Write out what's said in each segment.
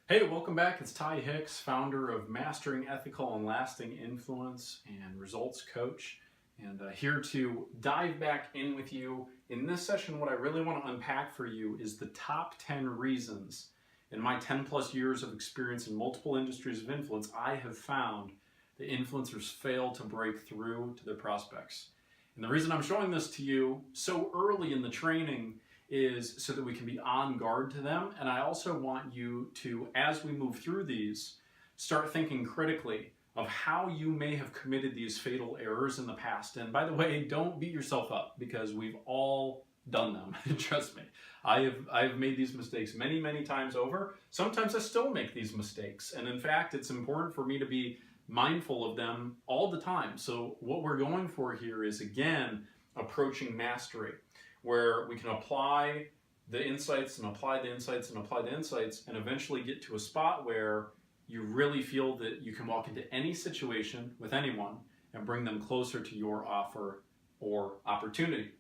Hey, welcome back. It's Ty Hicks, founder of Mastering Ethical and Lasting Influence and Results Coach, and here to dive back in with you. In this session, what I really want to unpack for you is the top 10 reasons in my 10 plus years of experience in multiple industries of influence I have found that influencers fail to break through to their prospects. And the reason I'm showing this to you so early in the training is so that we can be on guard to them. And I also want you to, as we move through these, start thinking critically of how you may have committed these fatal errors in the past. And by the way, don't beat yourself up because we've all done them. Trust me. I've made these mistakes many, many times over. Sometimes I still make these mistakes. And in fact, it's important for me to be mindful of them all the time. So what we're going for here is, again, approaching mastery, where we can apply the insights and apply the insights and apply the insights and eventually get to a spot where you really feel that you can walk into any situation with anyone and bring them closer to your offer or opportunity.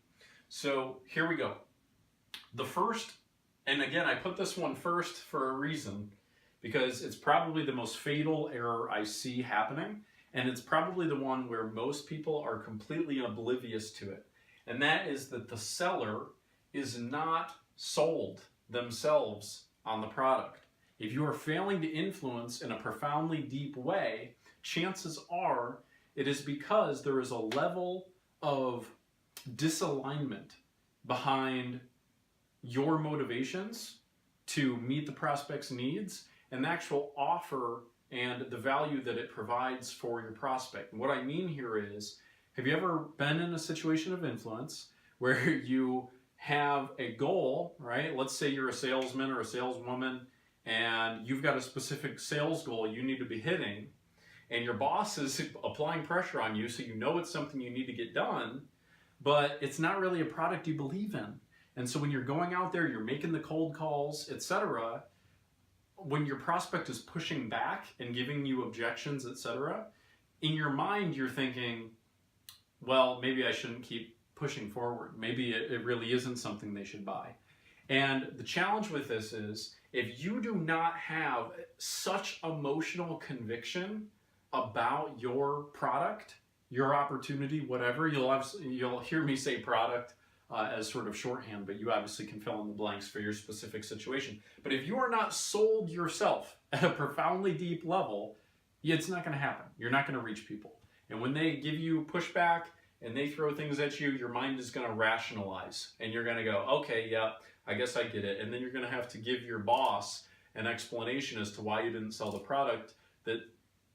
So here we go. The first, and again, I put this one first for a reason, because it's probably the most fatal error I see happening, and it's probably the one where most people are completely oblivious to it. And that is that the seller is not sold themselves on the product. If you are failing to influence in a profoundly deep way, chances are it is because there is a level of disalignment behind your motivations to meet the prospect's needs and the actual offer and the value that it provides for your prospect. And what I mean here is, have you ever been in a situation of influence where you have a goal, right? Let's say you're a salesman or a saleswoman and you've got a specific sales goal you need to be hitting, and your boss is applying pressure on you, so you know it's something you need to get done, but it's not really a product you believe in. And so when you're going out there, you're making the cold calls, etc., when your prospect is pushing back and giving you objections, etc., in your mind you're thinking, well, maybe I shouldn't keep pushing forward. Maybe it really isn't something they should buy. And the challenge with this is, if you do not have such emotional conviction about your product, your opportunity, whatever, you'll hear me say product as sort of shorthand, but you obviously can fill in the blanks for your specific situation. But if you are not sold yourself at a profoundly deep level, it's not going to happen. You're not going to reach people. And when they give you pushback and they throw things at you, your mind is going to rationalize. And you're going to go, okay, yeah, I guess I get it. And then you're going to have to give your boss an explanation as to why you didn't sell the product that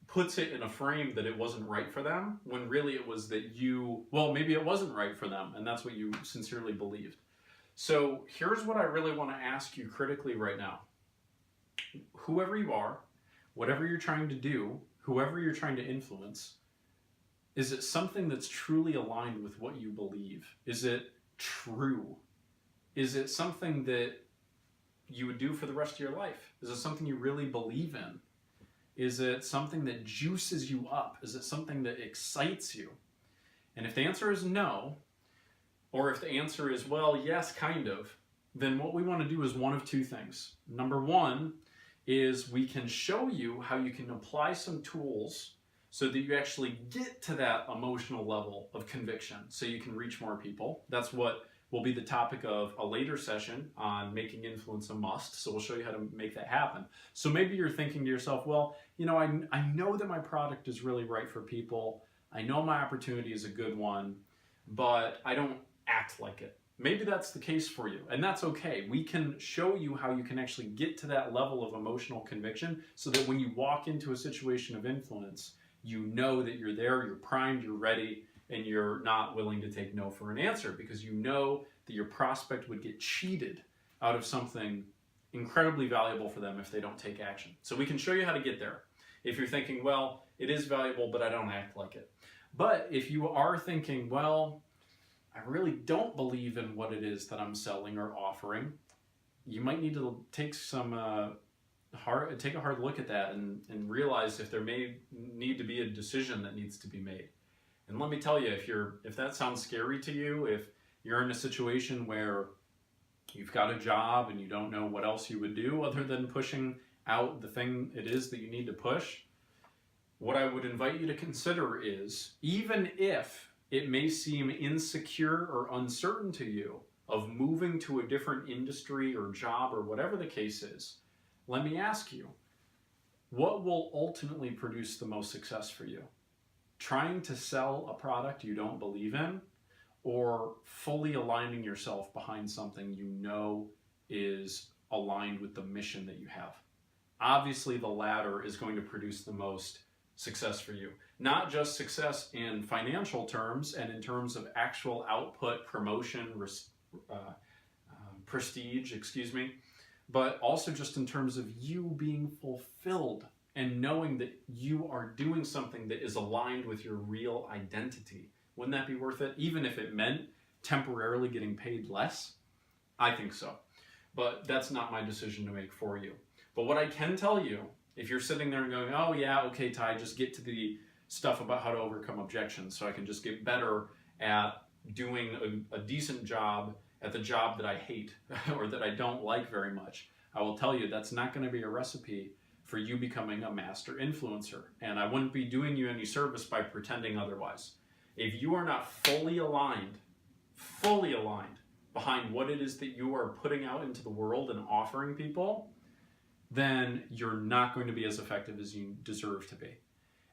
puts it in a frame that it wasn't right for them, when really it was that maybe it wasn't right for them, and that's what you sincerely believed. So here's what I really want to ask you critically right now. Whoever you are, whatever you're trying to do, whoever you're trying to influence, is it something that's truly aligned with what you believe? Is it true? Is it something that you would do for the rest of your life? Is it something you really believe in? Is it something that juices you up? Is it something that excites you? And if the answer is no, or if the answer is, well, yes, kind of, then what we want to do is one of two things. Number one is we can show you how you can apply some tools so that you actually get to that emotional level of conviction so you can reach more people. That's what will be the topic of a later session on making influence a must. So we'll show you how to make that happen. So maybe you're thinking to yourself, well, I know that my product is really right for people. I know my opportunity is a good one, but I don't act like it. Maybe that's the case for you, and that's okay. We can show you how you can actually get to that level of emotional conviction so that when you walk into a situation of influence, you know that you're there, you're primed, you're ready, and you're not willing to take no for an answer, because you know that your prospect would get cheated out of something incredibly valuable for them if they don't take action. So we can show you how to get there. If you're thinking, well, it is valuable, but I don't act like it. But if you are thinking, well, I really don't believe in what it is that I'm selling or offering, you might need to take a hard look at that and realize if there may need to be a decision that needs to be made. And let me tell you, if that sounds scary to you, if you're in a situation where you've got a job and you don't know what else you would do other than pushing out the thing it is that you need to push, what I would invite you to consider is, even if it may seem insecure or uncertain to you of moving to a different industry or job or whatever the case is, let me ask you, what will ultimately produce the most success for you? Trying to sell a product you don't believe in, or fully aligning yourself behind something you know is aligned with the mission that you have? Obviously, the latter is going to produce the most success for you. Not just success in financial terms and in terms of actual output, promotion, prestige, but also just in terms of you being fulfilled and knowing that you are doing something that is aligned with your real identity. Wouldn't that be worth it? Even if it meant temporarily getting paid less? I think so. But that's not my decision to make for you. But what I can tell you, if you're sitting there and going, oh yeah, okay, Ty, just get to the stuff about how to overcome objections so I can just get better at doing a decent job at the job that I hate or that I don't like very much, I will tell you that's not going to be a recipe for you becoming a master influencer. And I wouldn't be doing you any service by pretending otherwise. If you are not fully aligned behind what it is that you are putting out into the world and offering people, then you're not going to be as effective as you deserve to be.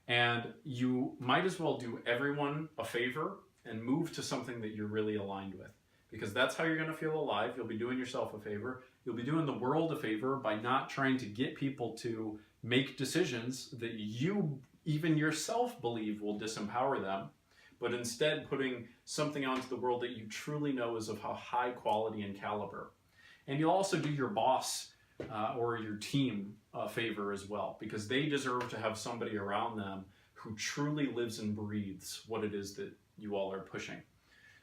And you might as well do everyone a favor and move to something that you're really aligned with, because that's how you're going to feel alive. You'll be doing yourself a favor. You'll be doing the world a favor by not trying to get people to make decisions that you even yourself believe will disempower them, but instead putting something onto the world that you truly know is of a high quality and caliber. And you'll also do your boss or your team a favor as well, because they deserve to have somebody around them who truly lives and breathes what it is that you all are pushing.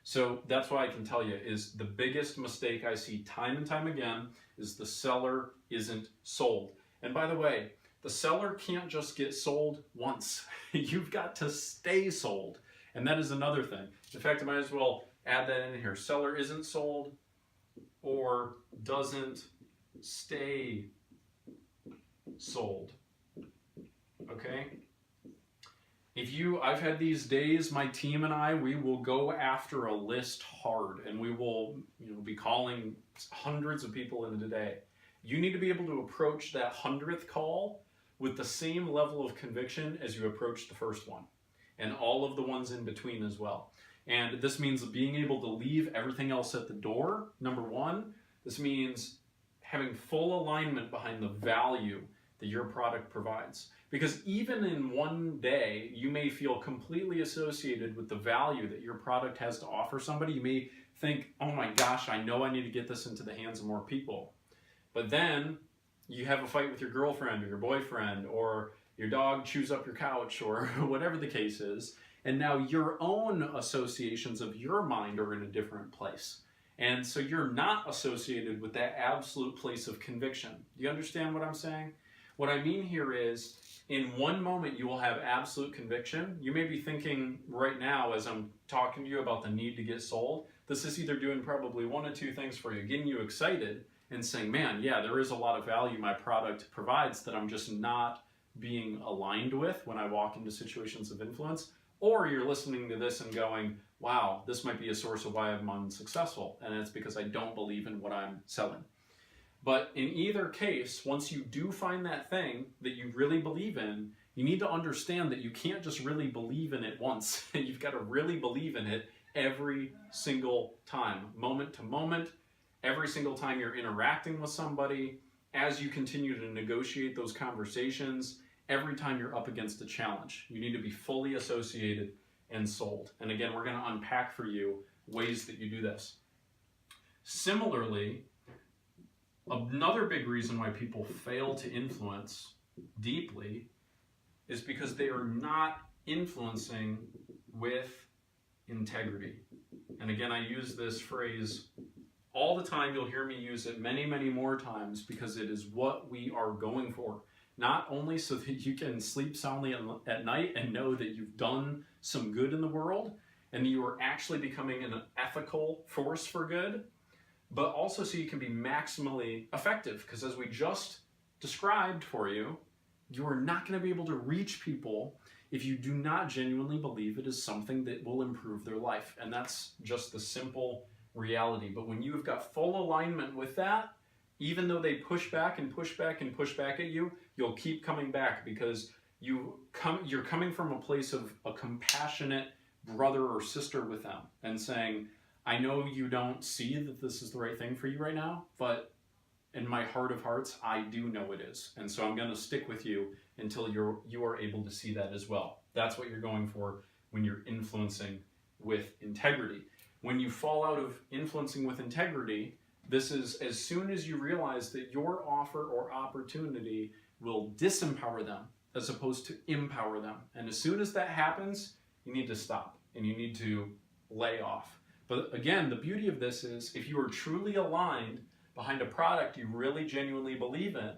So that's why I can tell you is the biggest mistake I see time and time again is the seller isn't sold. And by the way, the seller can't just get sold once. You've got to stay sold. And that is another thing. In fact, I might as well add that in here. Seller isn't sold or doesn't stay sold. Okay? I've had these days, my team and I, we will go after a list hard, and we will, be calling hundreds of people in a day. You need to be able to approach that 100th call with the same level of conviction as you approached the first one, and all of the ones in between as well. And this means being able to leave everything else at the door, number one. This means having full alignment behind the value that your product provides. Because even in one day, you may feel completely associated with the value that your product has to offer somebody. You may think, oh my gosh, I know I need to get this into the hands of more people. But then you have a fight with your girlfriend or your boyfriend, or your dog chews up your couch, or whatever the case is. And now your own associations of your mind are in a different place. And so you're not associated with that absolute place of conviction. Do you understand what I'm saying? What I mean here is, in one moment you will have absolute conviction. You may be thinking right now as I'm talking to you about the need to get sold, this is either doing probably one of two things for you. Getting you excited and saying, man, yeah, there is a lot of value my product provides that I'm just not being aligned with when I walk into situations of influence. Or you're listening to this and going, wow, this might be a source of why I'm unsuccessful, and it's because I don't believe in what I'm selling. But in either case, once you do find that thing that you really believe in, you need to understand that you can't just really believe in it once. You've got to really believe in it every single time, moment to moment, every single time you're interacting with somebody, as you continue to negotiate those conversations, every time you're up against a challenge. You need to be fully associated and sold. And again, we're going to unpack for you ways that you do this. Similarly, another big reason why people fail to influence deeply is because they are not influencing with integrity. And again, I use this phrase all the time. You'll hear me use it many, many more times, because it is what we are going for. Not only so that you can sleep soundly at night and know that you've done some good in the world and you are actually becoming an ethical force for good, but also so you can be maximally effective. Because as we just described for you, you are not going to be able to reach people if you do not genuinely believe it is something that will improve their life. And that's just the simple reality. But when you've got full alignment with that, even though they push back and push back and push back at you, you'll keep coming back because you're coming from a place of a compassionate brother or sister with them and saying, I know you don't see that this is the right thing for you right now, but in my heart of hearts, I do know it is. And so I'm going to stick with you until you are able to see that as well. That's what you're going for when you're influencing with integrity. When you fall out of influencing with integrity, this is as soon as you realize that your offer or opportunity will disempower them as opposed to empower them. And as soon as that happens, you need to stop and you need to lay off. But again, the beauty of this is if you are truly aligned behind a product you really genuinely believe in,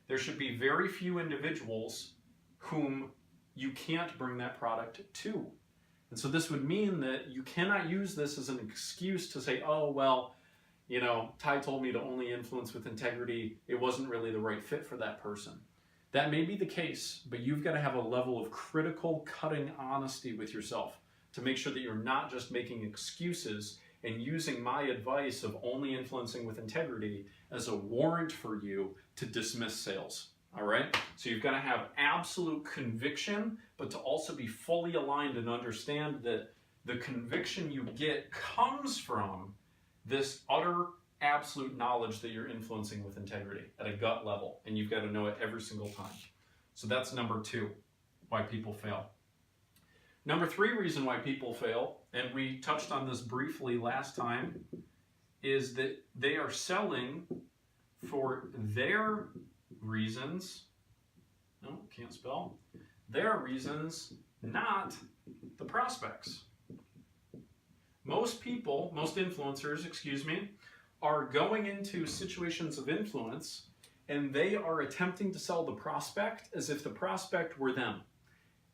there should be very few individuals whom you can't bring that product to. And so this would mean that you cannot use this as an excuse to say, oh, well, you know, Ty told me to only influence with integrity. It wasn't really the right fit for that person. That may be the case, but you've got to have a level of critical, cutting honesty with yourself to make sure that you're not just making excuses and using my advice of only influencing with integrity as a warrant for you to dismiss sales. All right? So you've got to have absolute conviction, but to also be fully aligned and understand that the conviction you get comes from this utter absolute knowledge that you're influencing with integrity at a gut level, and you've got to know it every single time. So that's number 2, why people fail. Number 3 reason why people fail, and we touched on this briefly last time, is that they are selling for their reasons, no, can't spell, their reasons, not the prospects. Most people, most influencers, are going into situations of influence and they are attempting to sell the prospect as if the prospect were them.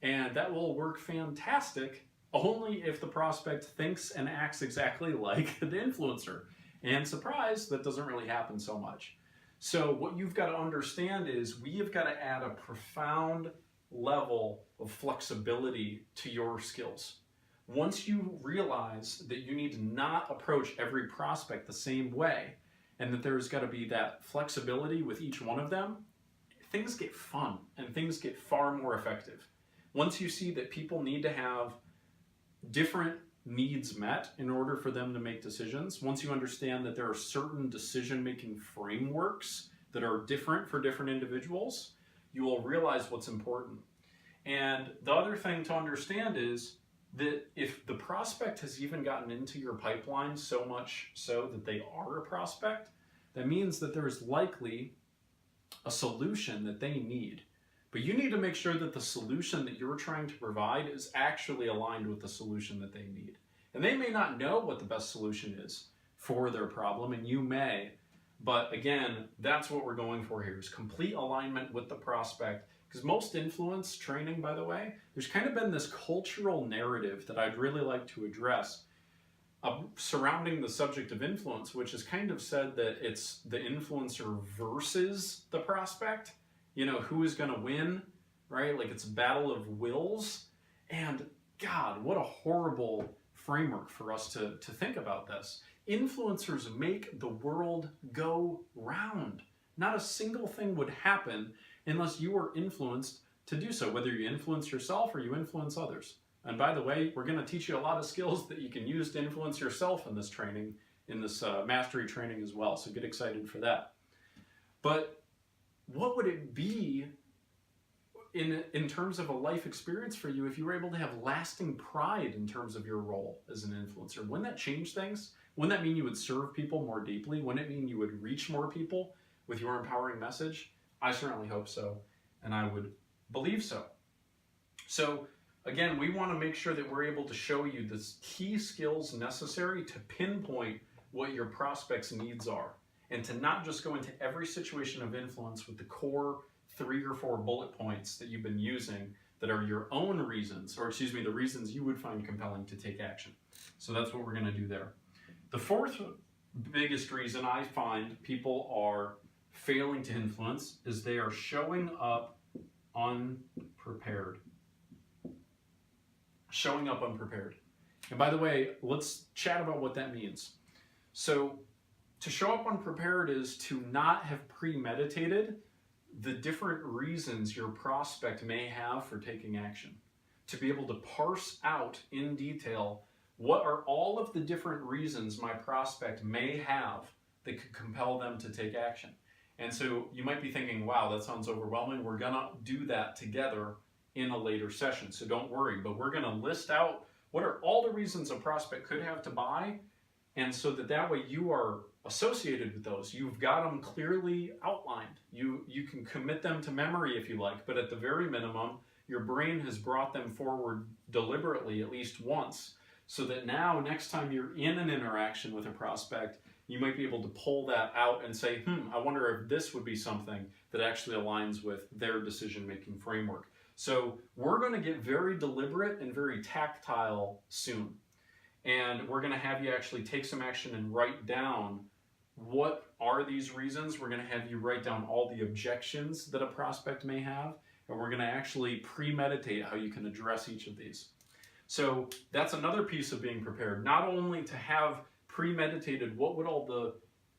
And that will work fantastic only if the prospect thinks and acts exactly like the influencer. And surprise, that doesn't really happen so much. So what you've got to understand is we have got to add a profound level of flexibility to your skills. Once you realize that you need to not approach every prospect the same way and that there's got to be that flexibility with each one of them, things get fun and things get far more effective. Once you see that people need to have different needs met in order for them to make decisions, once you understand that there are certain decision-making frameworks that are different for different individuals, you will realize what's important. And the other thing to understand is that if the prospect has even gotten into your pipeline so much so that they are a prospect, that means that there is likely a solution that they need. But you need to make sure that the solution that you're trying to provide is actually aligned with the solution that they need. And they may not know what the best solution is for their problem, and you may. But again, that's what we're going for here, is complete alignment with the prospect. Because most influence training, by the way, there's kind of been this cultural narrative that I'd really like to address surrounding the subject of influence, which has kind of said that it's the influencer versus the prospect. You know, who is going to win, right? Like it's a battle of wills. And God, what a horrible framework for us to think about this. Influencers make the world go round. Not a single thing would happen unless you were influenced to do so, whether you influence yourself or you influence others. And by the way, we're going to teach you a lot of skills that you can use to influence yourself in this training, in this mastery training as well. So get excited for that. But what would it be in terms of a life experience for you if you were able to have lasting pride in terms of your role as an influencer? Wouldn't that change things? Wouldn't that mean you would serve people more deeply? Wouldn't it mean you would reach more people with your empowering message? I certainly hope so, and I would believe so. So again, we want to make sure that we're able to show you the key skills necessary to pinpoint what your prospects' needs are, and to not just go into every situation of influence with the core 3 or 4 bullet points that you've been using that are your own reasons, or excuse me, the reasons you would find compelling to take action. So that's what we're going to do there. The fourth biggest reason I find people are failing to influence is they are showing up unprepared. Showing up unprepared. And by the way, let's chat about what that means. So to show up unprepared is to not have premeditated the different reasons your prospect may have for taking action. To be able to parse out in detail what are all of the different reasons my prospect may have that could compel them to take action. And so you might be thinking, wow, that sounds overwhelming. We're gonna do that together in a later session, so don't worry. But we're gonna list out what are all the reasons a prospect could have to buy, and so that way you are associated with those. You've got them clearly outlined. You can commit them to memory if you like, but at the very minimum, your brain has brought them forward deliberately at least once, so that now next time you're in an interaction with a prospect, you might be able to pull that out and say, I wonder if this would be something that actually aligns with their decision-making framework. So we're going to get very deliberate and very tactile soon. And we're going to have you actually take some action and write down what are these reasons. We're going to have you write down all the objections that a prospect may have, and we're going to actually premeditate how you can address each of these. So that's another piece of being prepared, not only to have premeditated what would all the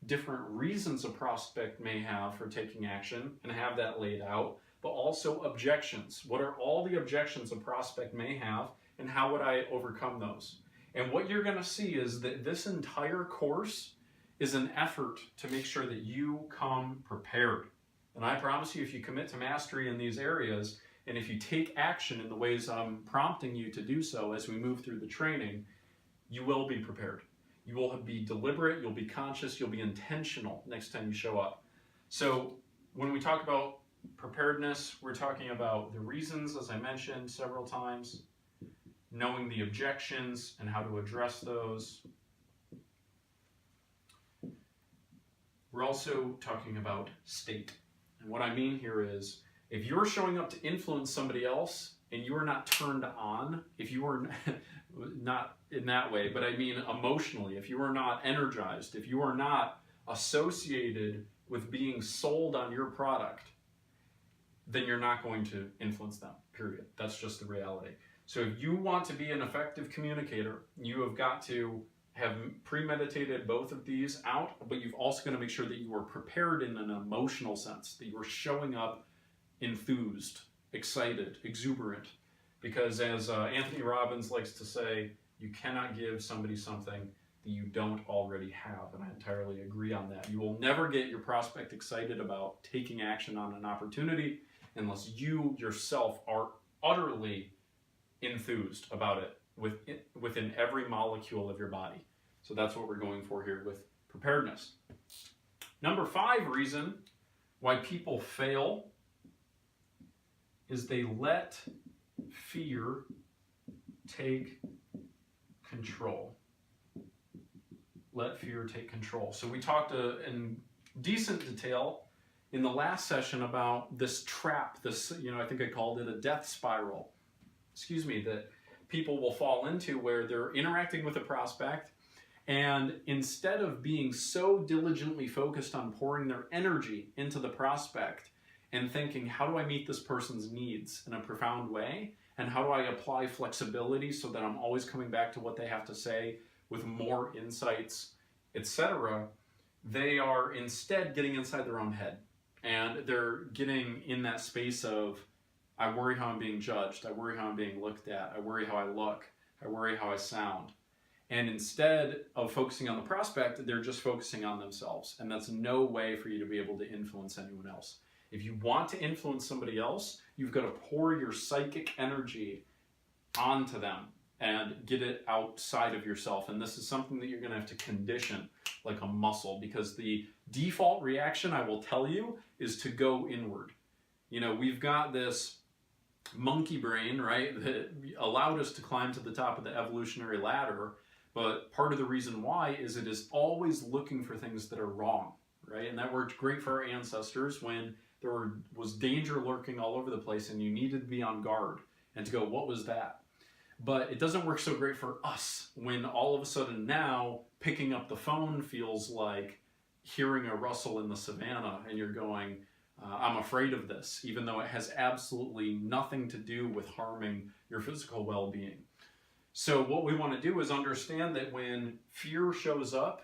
different reasons a prospect may have for taking action and have that laid out, but also objections. What are all the objections a prospect may have, and how would I overcome those? And what you're going to see is that this entire course is an effort to make sure that you come prepared. And I promise you, if you commit to mastery in these areas, and if you take action in the ways I'm prompting you to do so as we move through the training, you will be prepared. You will be deliberate, you'll be conscious, you'll be intentional next time you show up. So when we talk about preparedness, we're talking about the reasons, as I mentioned several times, knowing the objections and how to address those. We're also talking about state. And what I mean here is, if you're showing up to influence somebody else and you are not turned on, if you are not in that way, but I mean emotionally, if you are not energized, if you are not associated with being sold on your product, then you're not going to influence them, period. That's just the reality. So if you want to be an effective communicator, you have got to have premeditated both of these out, but you've also got to make sure that you are prepared in an emotional sense, that you are showing up enthused, excited, exuberant. Because as Anthony Robbins likes to say, you cannot give somebody something that you don't already have, and I entirely agree on that. You will never get your prospect excited about taking action on an opportunity unless you yourself are utterly enthused about it within every molecule of your body. So that's what we're going for here with preparedness. Number 5 reason why people fail is they let fear take control. Let fear take control. So we talked in decent detail in the last session about this trap, this, I think I called it a death spiral, that people will fall into, where they're interacting with a prospect, and instead of being so diligently focused on pouring their energy into the prospect and thinking, how do I meet this person's needs in a profound way? And how do I apply flexibility so that I'm always coming back to what they have to say with more insights, etc., they are instead getting inside their own head. And they're getting in that space of, I worry how I'm being judged, I worry how I'm being looked at, I worry how I look, I worry how I sound. And instead of focusing on the prospect, they're just focusing on themselves. And that's no way for you to be able to influence anyone else. If you want to influence somebody else, you've got to pour your psychic energy onto them and get it outside of yourself. And this is something that you're going to have to condition like a muscle, because the default reaction, I will tell you, is to go inward. We've got this monkey brain, right, that allowed us to climb to the top of the evolutionary ladder. But part of the reason why is it is always looking for things that are wrong, right? And that worked great for our ancestors when there was danger lurking all over the place and you needed to be on guard and to go, what was that? But it doesn't work so great for us when all of a sudden now picking up the phone feels like hearing a rustle in the savannah and you're going, I'm afraid of this, even though it has absolutely nothing to do with harming your physical well-being. So what we want to do is understand that when fear shows up,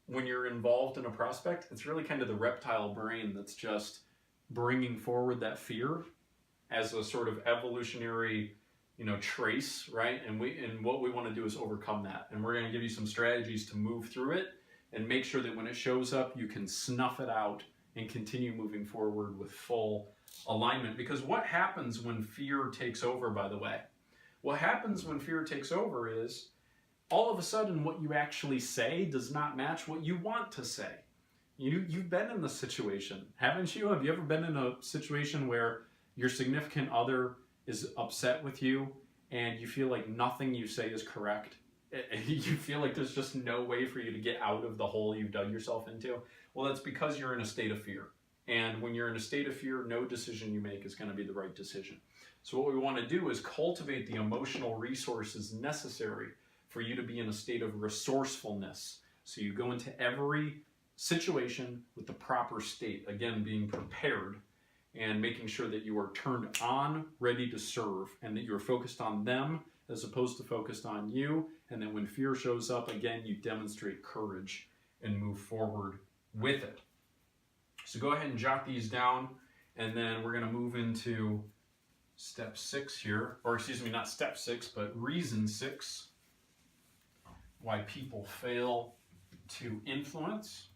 when you're involved in a prospect, it's really kind of the reptile brain that's just bringing forward that fear as a sort of evolutionary, trace, right? And what we want to do is overcome that. And we're going to give you some strategies to move through it and make sure that when it shows up, you can snuff it out and continue moving forward with full alignment. Because what happens when fear takes over, by the way? What happens when fear takes over is all of a sudden what you actually say does not match what you want to say. You've been in this situation, haven't you? Have you ever been in a situation where your significant other is upset with you and you feel like nothing you say is correct? You feel like there's just no way for you to get out of the hole you've dug yourself into? Well, that's because you're in a state of fear. And when you're in a state of fear, no decision you make is going to be the right decision. So what we want to do is cultivate the emotional resources necessary for you to be in a state of resourcefulness. So you go into every situation with the proper state, again, being prepared and making sure that you are turned on, ready to serve, and that you're focused on them as opposed to focused on you. And then when fear shows up, again, you demonstrate courage and move forward with it. So go ahead and jot these down, and then we're going to move into step 6 here, or excuse me, not step 6, but reason 6, why people fail to influence.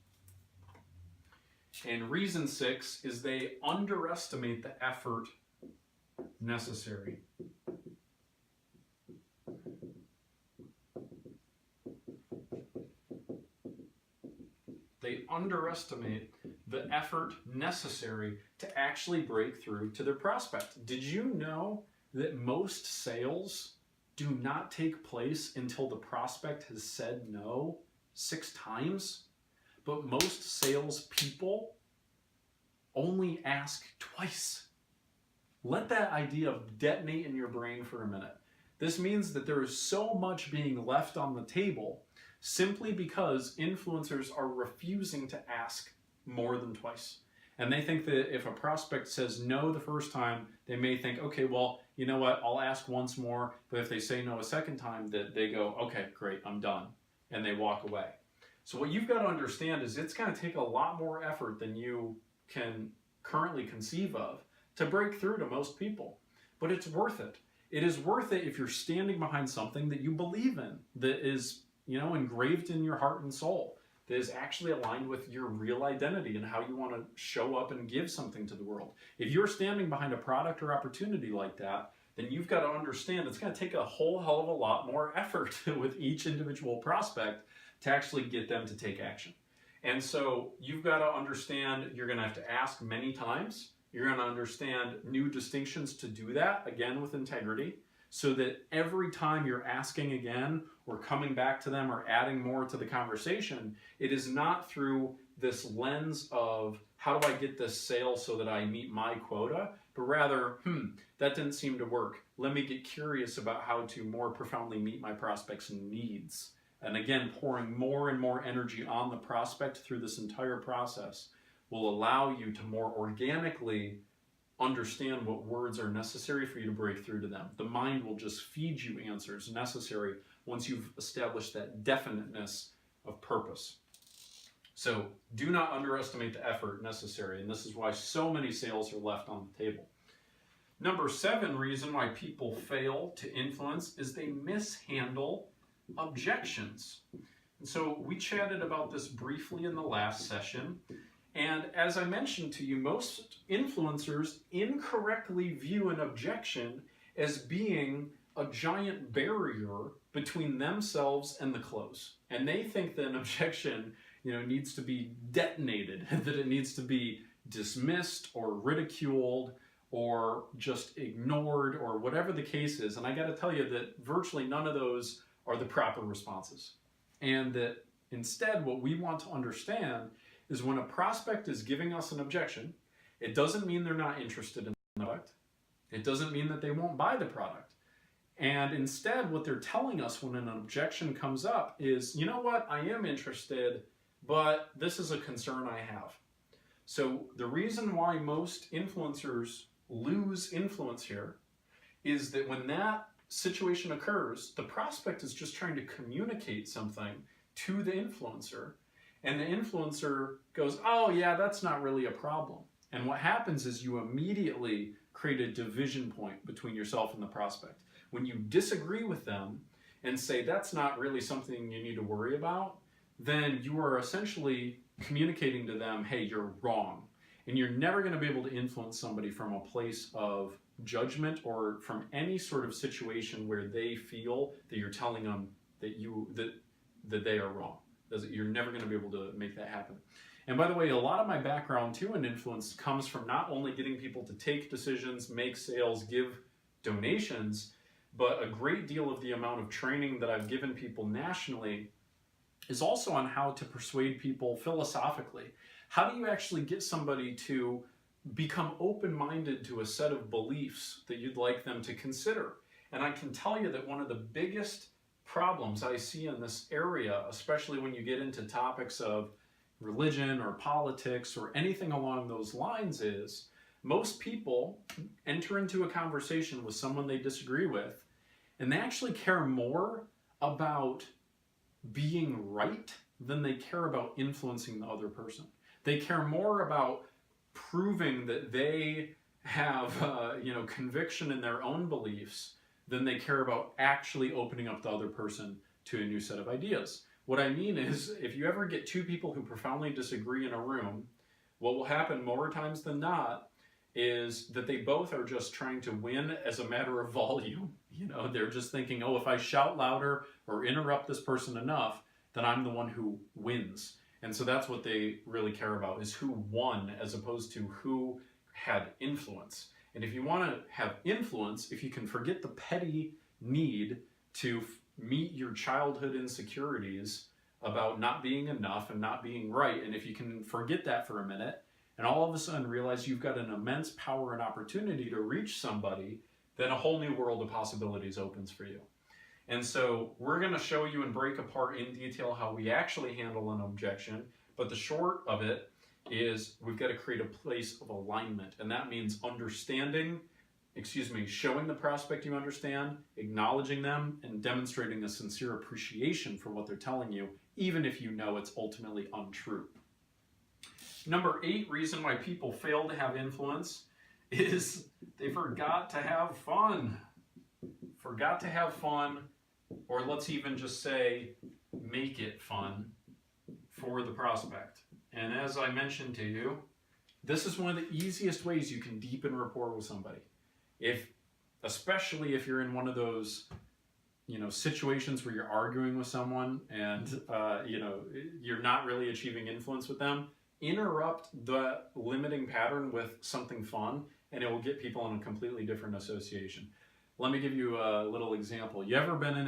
And reason 6 is they underestimate the effort necessary. They underestimate the effort necessary to actually break through to their prospect. Did you know that most sales do not take place until the prospect has said no 6 times? But most salespeople only ask twice. Let that idea detonate in your brain for a minute. This means that there is so much being left on the table simply because influencers are refusing to ask more than twice. And they think that if a prospect says no the first time, they may think, okay, well, you know what, I'll ask once more. But if they say no a second time, that they go, okay, great, I'm done. And they walk away. So what you've got to understand is it's going to take a lot more effort than you can currently conceive of to break through to most people. But it's worth it. It is worth it if you're standing behind something that you believe in, that is, engraved in your heart and soul, that is actually aligned with your real identity and how you want to show up and give something to the world. If you're standing behind a product or opportunity like that, then you've got to understand it's going to take a whole hell of a lot more effort with each individual prospect to actually get them to take action. And so you've got to understand you're going to have to ask many times. You're going to understand new distinctions to do that, again, with integrity, so that every time you're asking again or coming back to them or adding more to the conversation, it is not through this lens of how do I get this sale so that I meet my quota, but rather, that didn't seem to work. Let me get curious about how to more profoundly meet my prospects' needs. And again, pouring more and more energy on the prospect through this entire process will allow you to more organically understand what words are necessary for you to break through to them. The mind will just feed you answers necessary once you've established that definiteness of purpose. So do not underestimate the effort necessary, and this is why so many sales are left on the table. Number 7 reason why people fail to influence is they mishandle objections. And so we chatted about this briefly in the last session. And as I mentioned to you, most influencers incorrectly view an objection as being a giant barrier between themselves and the close. And they think that an objection, needs to be detonated, that it needs to be dismissed or ridiculed or just ignored or whatever the case is. And I got to tell you that virtually none of those are the proper responses. And that instead, what we want to understand is when a prospect is giving us an objection, it doesn't mean they're not interested in the product. It doesn't mean that they won't buy the product. And instead, what they're telling us when an objection comes up is, you know what, I am interested, but this is a concern I have. So the reason why most influencers lose influence here is that when that situation occurs, the prospect is just trying to communicate something to the influencer, and the influencer goes, oh yeah, that's not really a problem. And what happens is you immediately create a division point between yourself and the prospect. When you disagree with them and say that's not really something you need to worry about, then you are essentially communicating to them, hey, you're wrong. And you're never going to be able to influence somebody from a place of judgment or from any sort of situation where they feel that you're telling them that they are wrong. You're never going to be able to make that happen. And by the way, a lot of my background too in influence comes from not only getting people to take decisions, make sales, give donations, but a great deal of the amount of training that I've given people nationally is also on how to persuade people philosophically. How do you actually get somebody to become open-minded to a set of beliefs that you'd like them to consider? And I can tell you that one of the biggest problems I see in this area, especially when you get into topics of religion or politics or anything along those lines, is most people enter into a conversation with someone they disagree with, and they actually care more about being right than they care about influencing the other person. They care more about proving that they have conviction in their own beliefs than they care about actually opening up the other person to a new set of ideas. What I mean is, if you ever get two people who profoundly disagree in a room, what will happen more times than not is that they both are just trying to win as a matter of volume. They're just thinking, oh, if I shout louder or interrupt this person enough, then I'm the one who wins. And so that's what they really care about, is who won as opposed to who had influence. And if you want to have influence, if you can forget the petty need to meet your childhood insecurities about not being enough and not being right, and if you can forget that for a minute, and all of a sudden realize you've got an immense power and opportunity to reach somebody, then a whole new world of possibilities opens for you. And so we're going to show you and break apart in detail how we actually handle an objection, but the short of it is we've got to create a place of alignment, and that means showing the prospect you understand, acknowledging them, and demonstrating a sincere appreciation for what they're telling you, even if you know it's ultimately untrue. Number 8 reason why people fail to have influence is they forgot to have fun. Forgot to have fun, or let's even just say, make it fun for the prospect. And as I mentioned to you, this is one of the easiest ways you can deepen rapport with somebody. Especially if you're in one of those, situations where you're arguing with someone and, you're not really achieving influence with them, interrupt the limiting pattern with something fun, and it will get people in a completely different association. Let me give you a little example. You ever been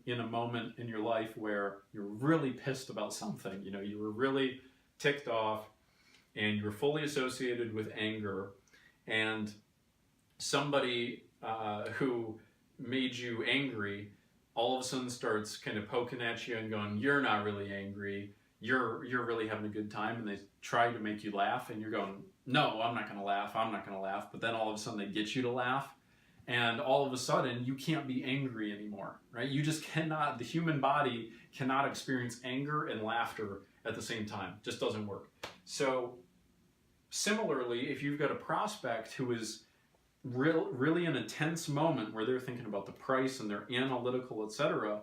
in a moment in your life where you're really pissed about something? You were really ticked off, and you were fully associated with anger, and somebody who made you angry all of a sudden starts kind of poking at you and going, you're not really angry, you're really having a good time, and they try to make you laugh, and you're going, no, I'm not going to laugh, but then all of a sudden they get you to laugh, and all of a sudden you can't be angry anymore, right? You just cannot, the human body cannot experience anger and laughter at the same time. Just doesn't work. So similarly, if you've got a prospect who is really in a tense moment where they're thinking about the price and they're analytical, etc.,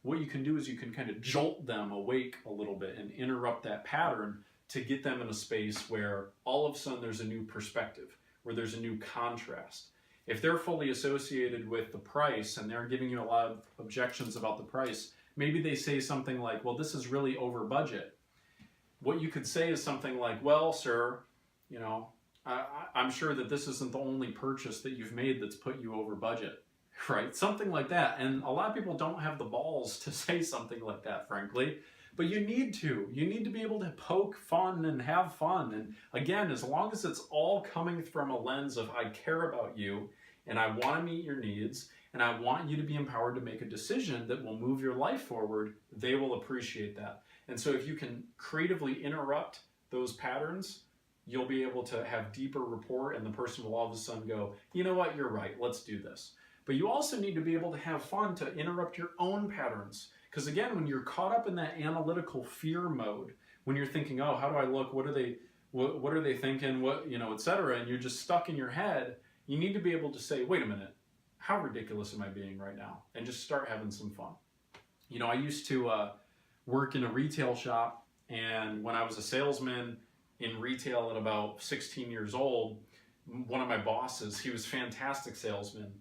what you can do is you can kind of jolt them awake a little bit and interrupt that pattern to get them in a space where all of a sudden there's a new perspective, where there's a new contrast. If they're fully associated with the price and they're giving you a lot of objections about the price, maybe they say something like, well, this is really over budget. What you could say is something like, well, sir, I'm sure that this isn't the only purchase that you've made that's put you over budget, right? Something like that. And a lot of people don't have the balls to say something like that, frankly, but you need to. You need to be able to poke fun and have fun. And again, as long as it's all coming from a lens of I care about you and I want to meet your needs and I want you to be empowered to make a decision that will move your life forward, they will appreciate that. And so if you can creatively interrupt those patterns, you'll be able to have deeper rapport, and the person will all of a sudden go, you know what, you're right, let's do this. But you also need to be able to have fun to interrupt your own patterns. Because again, when you're caught up in that analytical fear mode, when you're thinking, oh, how do I look? What are they thinking? What, et cetera, and you're just stuck in your head, you need to be able to say, wait a minute, how ridiculous am I being right now? And just start having some fun. I used to work in a retail shop, and when I was a salesman in retail at about 16 years old, one of my bosses, he was a fantastic salesman,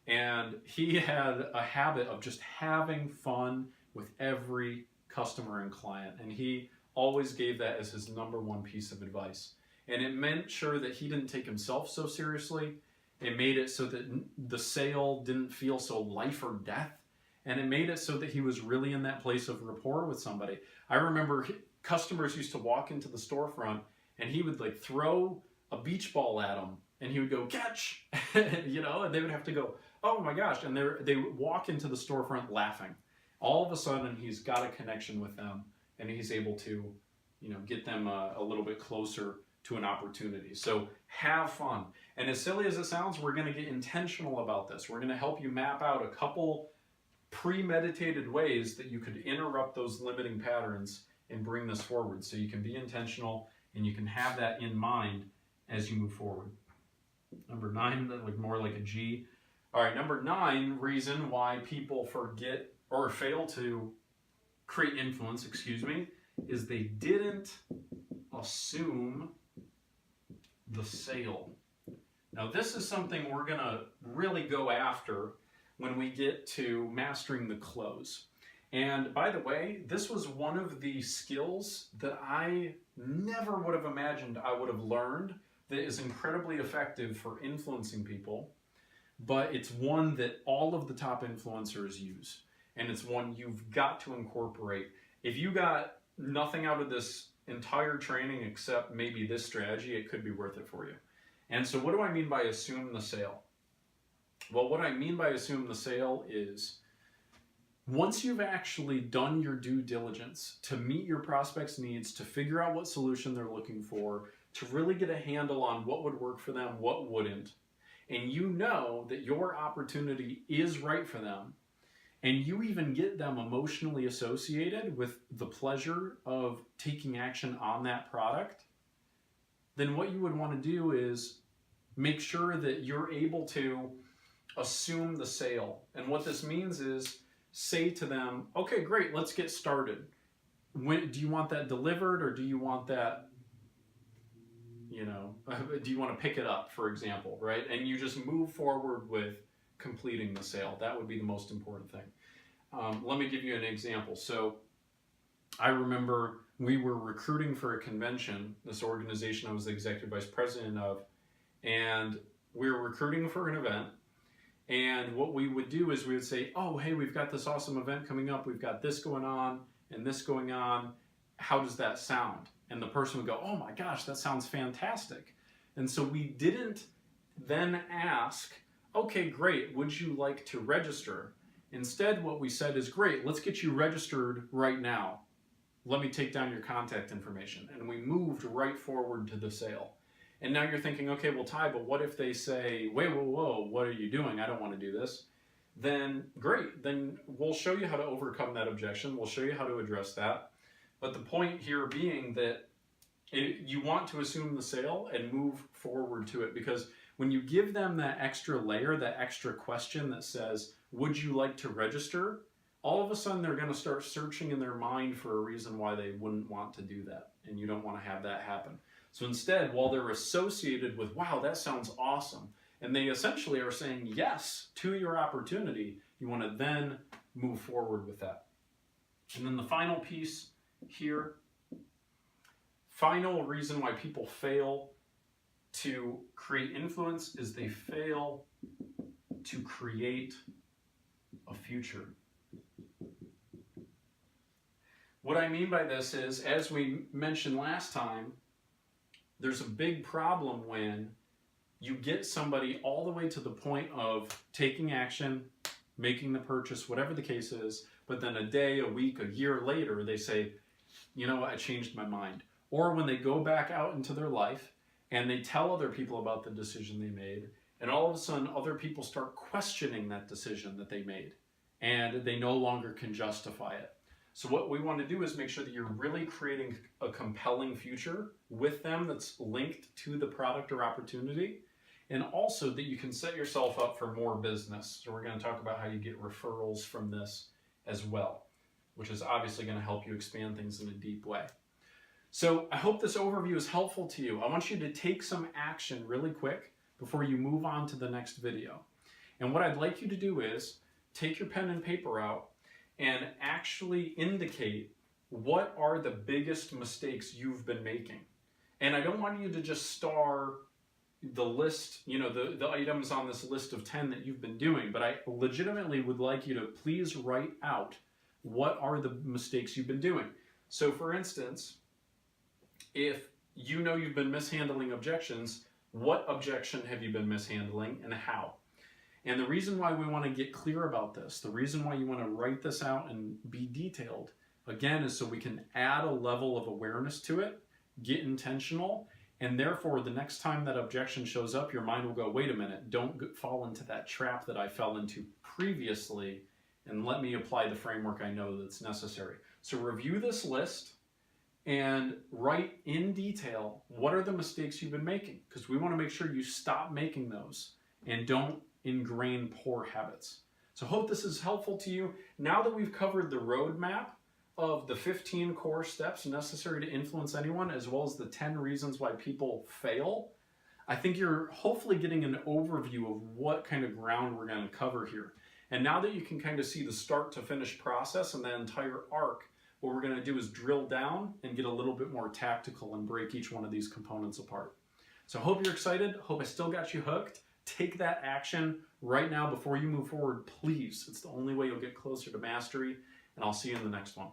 and he had a habit of just having fun with every customer and client, and he always gave that as his number one piece of advice. And it meant sure that he didn't take himself so seriously. It made it so that the sale didn't feel so life or death. And it made it so that he was really in that place of rapport with somebody. I remember customers used to walk into the storefront, and he would like throw a beach ball at them, and he would go, catch, and they would have to go, oh my gosh. And they would walk into the storefront laughing. All of a sudden, he's got a connection with them, and he's able to, get them a little bit closer to an opportunity. So have fun. And as silly as it sounds, we're going to get intentional about this. We're going to help you map out a couple premeditated ways that you could interrupt those limiting patterns and bring this forward. So you can be intentional and you can have that in mind as you move forward. Number 9, more like a G. All right, number 9 reason why people forget or fail to create influence, is they didn't assume the sale. Now this is something we're going to really go after when we get to mastering the close. And by the way, this was one of the skills that I never would have imagined I would have learned that is incredibly effective for influencing people, but it's one that all of the top influencers use. And it's one you've got to incorporate. If you got nothing out of this entire training except maybe this strategy, it could be worth it for you. And so what do I mean by assume the sale? Well, what I mean by assume the sale is once you've actually done your due diligence to meet your prospect's needs, to figure out what solution they're looking for, to really get a handle on what would work for them, what wouldn't, and you know that your opportunity is right for them, and you even get them emotionally associated with the pleasure of taking action on that product, then what you would want to do is make sure that you're able to assume the sale. And what this means is say to them, okay, great, let's get started. Do you want that delivered, or do you want that, do you want to pick it up, for example, right? And you just move forward with completing the sale. That would be the most important thing. Let me give you an example. So I remember we were recruiting for a convention, this organization I was the executive vice president of, and we were recruiting for an event. And what we would do is we would say, oh, hey, we've got this awesome event coming up. We've got this going on and this going on. How does that sound? And the person would go, oh my gosh, that sounds fantastic. And so we didn't then ask, okay, great, would you like to register? Instead, what we said is, great, let's get you registered right now. Let me take down your contact information. And we moved right forward to the sale. And now you're thinking, okay, well, Ty, but what if they say, wait, whoa, what are you doing? I don't want to do this. Then great, then we'll show you how to overcome that objection. We'll show you how to address that. But the point here being that you want to assume the sale and move forward to it, because when you give them that extra layer, that extra question that says, would you like to register? All of a sudden they're going to start searching in their mind for a reason why they wouldn't want to do that. And you don't want to have that happen. So instead, while they're associated with, wow, that sounds awesome, and they essentially are saying yes to your opportunity, you want to then move forward with that. And then the final piece here, final reason why people fail to create influence is they fail to create a future. What I mean by this is, as we mentioned last time, there's a big problem when you get somebody all the way to the point of taking action, making the purchase, whatever the case is, but then a day, a week, a year later, they say, you know what, I changed my mind. Or when they go back out into their life and they tell other people about the decision they made, and all of a sudden other people start questioning that decision that they made, and they no longer can justify it. So what we want to do is make sure that you're really creating a compelling future with them that's linked to the product or opportunity, and also that you can set yourself up for more business. So we're going to talk about how you get referrals from this as well, which is obviously going to help you expand things in a deep way. So I hope this overview is helpful to you. I want you to take some action really quick before you move on to the next video. And what I'd like you to do is take your pen and paper out and actually indicate what are the biggest mistakes you've been making. And I don't want you to just star the list, you know, the items on this list of 10 that you've been doing, but I legitimately would like you to please write out what are the mistakes you've been doing. So for instance, if you know you've been mishandling objections, what objection have you been mishandling and how? And the reason why we want to get clear about this, the reason why you want to write this out and be detailed, again, is so we can add a level of awareness to it, get intentional, and therefore the next time that objection shows up, your mind will go, wait a minute, don't fall into that trap that I fell into previously, and let me apply the framework I know that's necessary. So review this list and write in detail what are the mistakes you've been making, because we want to make sure you stop making those and don't ingrain poor habits. So hope this is helpful to you. Now that we've covered the roadmap of the 15 core steps necessary to influence anyone, as well as the 10 reasons why people fail, I think you're hopefully getting an overview of what kind of ground we're going to cover here. And now that you can kind of see the start to finish process and the entire arc, what we're going to do is drill down and get a little bit more tactical and break each one of these components apart. So I hope you're excited. Hope I still got you hooked. Take that action right now before you move forward, please. It's the only way you'll get closer to mastery, and I'll see you in the next one.